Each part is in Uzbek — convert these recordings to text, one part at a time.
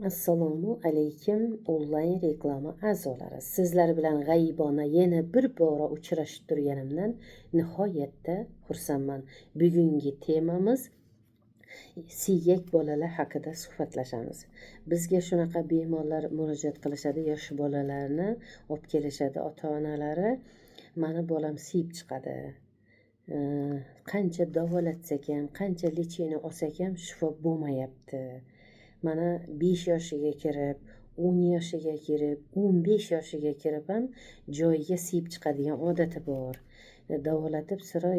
Assalomu alaykum onlayn reklama a'zolari. Sizlar bilan g'aybona yana bir bora uchrashib turganimdan nihoyatda xursandman. Bugungi temamiz siyrak bolalar haqida suhbatlashamiz. Bizga shunaqa bemorlar murojaat qilishadi, yosh bolalarni olib kelishadi ota-onalari. Mani bolam siyib chiqadi. Qancha davolatsak ham, qancha lecheniya olsak ham shifo bo'lmayapti. Mana 5 yoshiga kirib, 10 yoshiga kirib, 15 yoshiga kirib ham joyiga siyib chiqadigan odati bor. Davolatib sira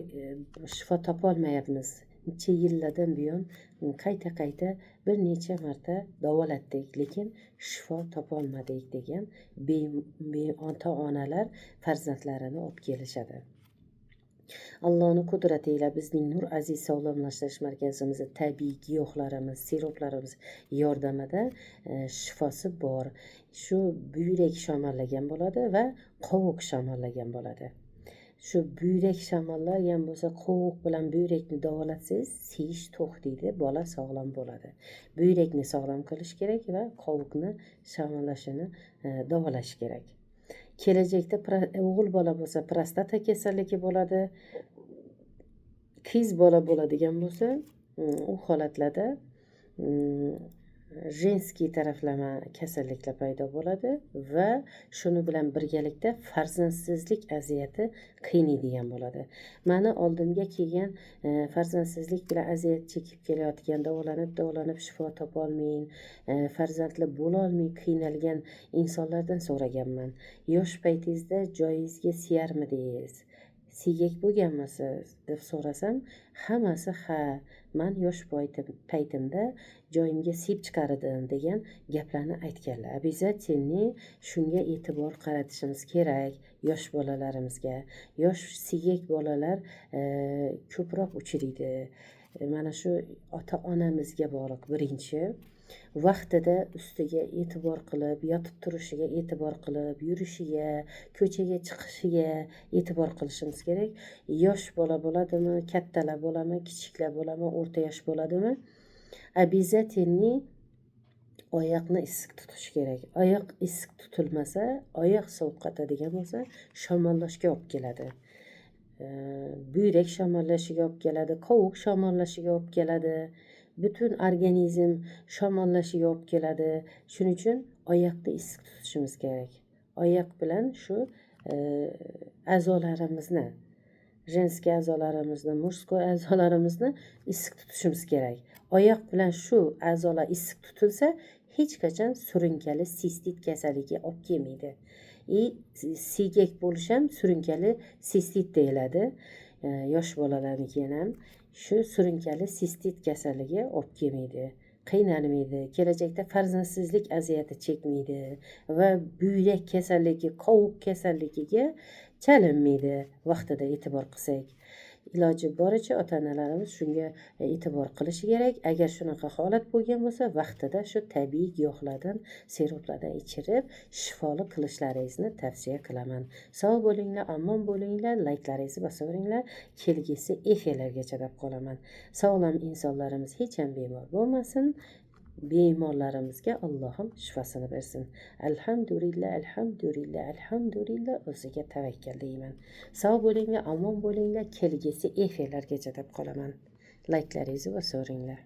shifo topolmayapmiz. Necha yillardan buyon qayta bir necha marta davolatdik, lekin shifo topolmadik degan ota-onalar farzandlarini olib kelishadi. Allohning qudrati ila bizning Nur Aziz sog'lomlashtirish markazimizda tabiiy giyohlarimiz, siruplarimiz yordamida shifosi bor. Shu buyrak shamollagan bo'ladi va qovuq shamollagan bo'ladi. Shu buyrak shamollagan bo'lsa, qovuq bilan buyrakni davolatsangiz, siyish to'xtaydi, bola sog'lom bo'ladi. Buyrakni sog'lom qilish kerak va qovuqni shamollashini davolash kerak. Kelajakda o'g'il bola bo'lsa prostata kasalligi bo'ladi. Qiz bola bo'ladigan bo'lsa, u holatlarda jenskiy taraflama kasalliklar paydo bo'ladi va shuni bilan birgalikda farzandsizlik aziyati qiynaydigan bo'ladi. Mani oldimga kelgan farzandsizlik bilan aziyat chekib kelayotgan, davolanib shifo topolmay, farzandli bo'la olmay qiynalgan insonlardan so'raganman. Yosh paytingizda joyingizga siyarmidingiz? Siyrak bo'lganmisiz deb so'rasam, hammasi ha, men yosh paytimda joyimga siyib chiqardim degan gaplarni aytganlar. Обязательно shunga e'tibor qaratishimiz kerak yosh bolalarimizga. Yosh siyrak bolalar ko'proq uchraydi. Mana shu ota-onamizga bog'liq. Birinchi, vaqtida ustiga e'tibor qilib, yotib turishiga e'tibor qilib, yurishiga, ko'chaga chiqishiga e'tibor qilishimiz kerak. Yosh bola bo'ladimi, kattalar bo'ladimi, kichiklar bo'ladimi, o'rta yosh bo'ladimi? Обязательно oyoqni issiq tutish kerak. Oyoq issiq tutilmasa, oyoq sovqotadigan bo'lsa, shamollashga olib keladi. Buyrak shamollashiga olib keladi, qovuq shamollashiga olib keladi. Butun organizm shamollashiga olib keladi. Shuning uchun oyoqni issiq tutishimiz kerak. Oyoq bilan shu a'zolarimizni, jenskiy a'zolarimizni, murskoy a'zolarimizni issiq tutishimiz kerak. Oyoq bilan shu a'zolar issiq tutilsa, hech qachon surunkali sistit kasalligi olib kelmaydi. Siyrak bo'lish ham surunkali sistit deyiladi. Yosh bolalarniki ham shu surunkali sistit kasalligi olib kelmaydi. Qiynalmaydi, kelajakda farzandsizlik aziyati chekmaydi va buyrak kasalligi, qovuq kasalligiga chalinmaydi vaqtida e'tibor qilsak. Iloji boricha ota-onalarimiz shunga e'tibor qilishi kerak. Agar shunaqa holat bo'lgan bo'lsa, vaqtida shu tabiiy giyohlardan, siruplardan ichirib, shifoli qilishlaringizni tavsiya qilaman. Sog' bo'linglar, omon bo'linglar, layklaringizni bosaveringlar. Kelgusi efirlarga chidab qolaman. Sog'lom insonlarimiz hech ham bemor bo'lmasin. Bemorlarimizga Allohim shifosini bersin. Alhamdulillah, o'ziga tavakkal deyman. Sog' bo'linglar, omon bo'linglar. Kelgusi efirlarga chidab qolaman. Layklaringizni bosaveringlar.